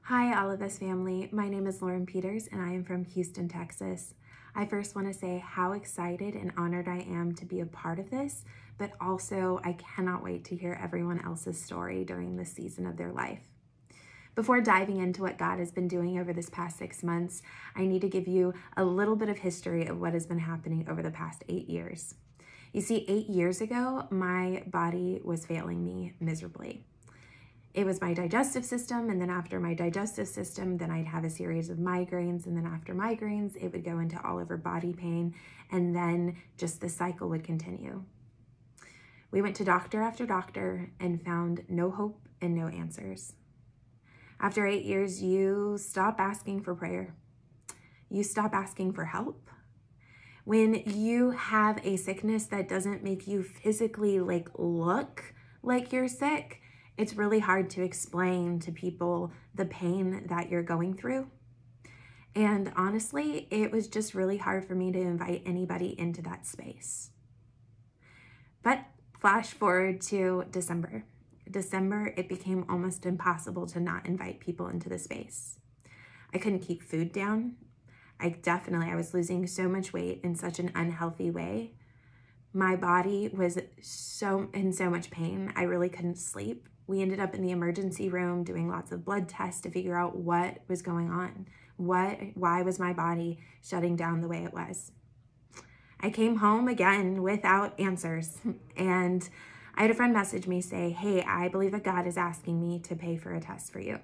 Hi, all of us family. My name is Lauren Peters, and I am from Houston, Texas. I first want to say how excited and honored I am to be a part of this, but also I cannot wait to hear everyone else's story during this season of their life. Before diving into what God has been doing over this past 6 months, I need to give you a little bit of history of what has been happening over the past 8 years. You see, 8 years ago, my body was failing me miserably. It was my digestive system, and then after my digestive system, then I'd have a series of migraines, and then after migraines, it would go into all over body pain, and then just the cycle would continue. We went to doctor after doctor and found no hope and no answers. After 8 years, you stop asking for prayer. You stop asking for help. When you have a sickness that doesn't make you physically look like you're sick, it's really hard to explain to people the pain that you're going through. And honestly, it was just really hard for me to invite anybody into that space. But flash forward to December. December, it became almost impossible to not invite people into the space. I couldn't keep food down. I was losing so much weight in such an unhealthy way. My body was in so much pain. I really couldn't sleep. We ended up in the emergency room doing lots of blood tests to figure out what was going on. Why was my body shutting down the way it was? I came home again without answers, and I had a friend message me say, hey, I believe that God is asking me to pay for a test for you.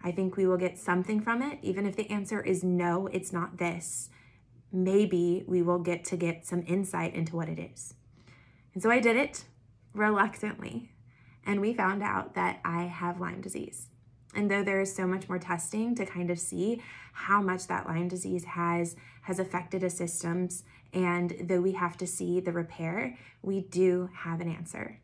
I think we will get something from it. Even if the answer is no, it's not this. Maybe we will get some insight into what it is. And so I did it reluctantly. And we found out that I have Lyme disease. And though there is so much more testing to kind of see how much that Lyme disease has affected the systems, and though we have to see the repair, we do have an answer.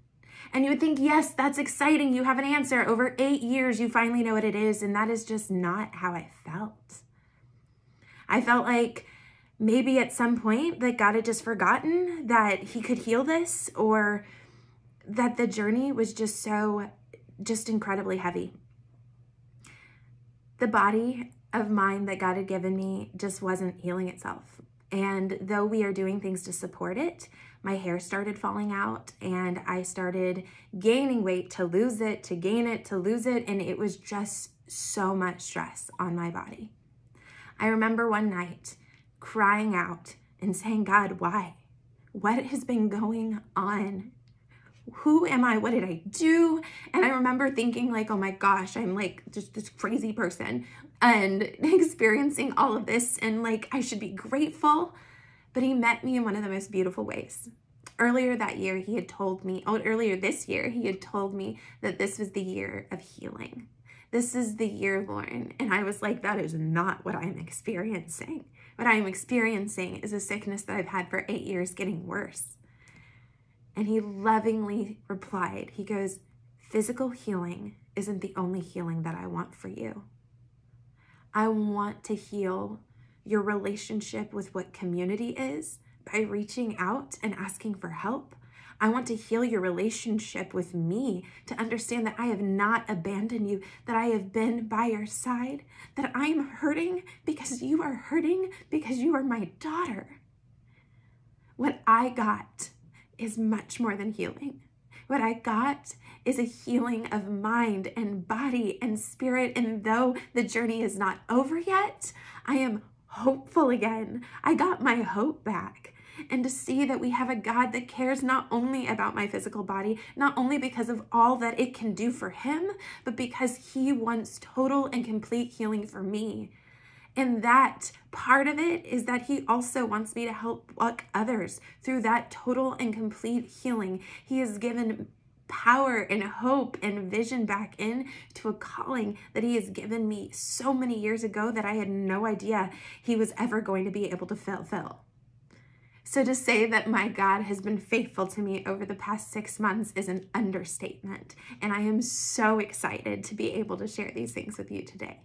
And you would think, yes, that's exciting. You have an answer. Over 8 years, you finally know what it is. And that is just not how I felt. I felt like maybe at some point that God had just forgotten that he could heal this, or that the journey was just incredibly heavy. The body of mine that God had given me just wasn't healing itself. And though we are doing things to support it, my hair started falling out, and I started gaining weight to lose it, to gain it, to lose it, and it was just so much stress on my body. I remember one night crying out and saying, God, why? What has been going on? Who am I? What did I do? And I remember thinking oh my gosh, I'm just this crazy person and experiencing all of this, and I should be grateful. But he met me in one of the most beautiful ways. Earlier this year, he had told me that this was the year of healing. This is the year, Lauren. And I was like, that is not what I'm experiencing. What I'm experiencing is a sickness that I've had for 8 years getting worse. And he lovingly replied, he goes, physical healing isn't the only healing that I want for you. I want to heal your relationship with what community is by reaching out and asking for help. I want to heal your relationship with me, to understand that I have not abandoned you, that I have been by your side, that I am hurting because you are hurting, because you are my daughter. What I got is much more than healing. What I got is a healing of mind and body and spirit. And though the journey is not over yet, I am hopeful again. I got my hope back. And to see that we have a God that cares not only about my physical body, not only because of all that it can do for him, but because he wants total and complete healing for me. And that part of it is that he also wants me to help walk others through that total and complete healing. He has given power and hope and vision back in to a calling that he has given me so many years ago that I had no idea he was ever going to be able to fulfill. So to say that my God has been faithful to me over the past 6 months is an understatement. And I am so excited to be able to share these things with you today.